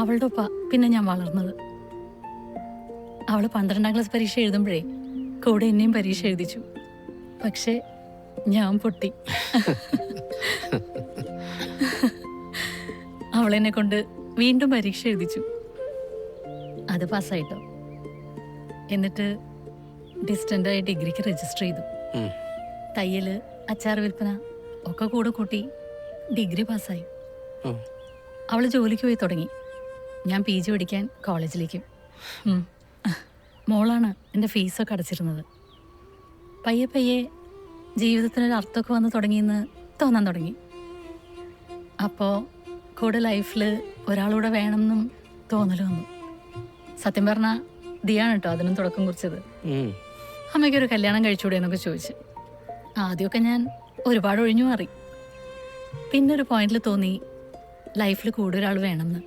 അവളുടെ ഒപ്പ പിന്നെ ഞാൻ വളർന്നത്. അവള് 12ാം ക്ലാസ് പരീക്ഷ എഴുതുമ്പോഴേ കൂടെ എന്നെയും പരീക്ഷ എഴുതിച്ചു. പക്ഷേ ഞാൻ പൊട്ടി. അവളെന്നെ കൊണ്ട് വീണ്ടും പരീക്ഷ എഴുതിച്ചു. അത് പാസ്സായിട്ടോ. എന്നിട്ട് ഡിസ്റ്റൻ്റായി ഡിഗ്രിക്ക് രജിസ്റ്റർ ചെയ്തു. തയ്യല്, അച്ചാർ വിൽപ്പന ഒക്കെ കൂടെ കൂട്ടി ഡിഗ്രി പാസ്സായി. അവൾ ജോലിക്ക് പോയി തുടങ്ങി. ഞാൻ PG പഠിക്കാൻ കോളേജിലേക്കും. മോളാണ് എൻ്റെ ഫീസൊക്കെ അടച്ചിരുന്നത്. പയ്യെ പയ്യെ ജീവിതത്തിനൊരു അർത്ഥമൊക്കെ വന്ന് തുടങ്ങിയെന്ന് തോന്നാൻ തുടങ്ങി. അപ്പോൾ കൂടെ ലൈഫിൽ ഒരാളൂടെ വേണമെന്നും തോന്നൽ വന്നു. സത്യം പറഞ്ഞാൽ ദിയാണ് കേട്ടോ അതിനും തുടക്കം കുറിച്ചത്. അമ്മയ്ക്കൊരു കല്യാണം കഴിച്ചുകൂടെ എന്നൊക്കെ ചോദിച്ചു. ആദ്യമൊക്കെ ഞാൻ ഒരുപാട് ഒഴിഞ്ഞു മാറി. പിന്നെ ഒരു പോയിന്റിൽ തോന്നി ലൈഫിൽ കൂടെ ഒരാൾ വേണമെന്ന്.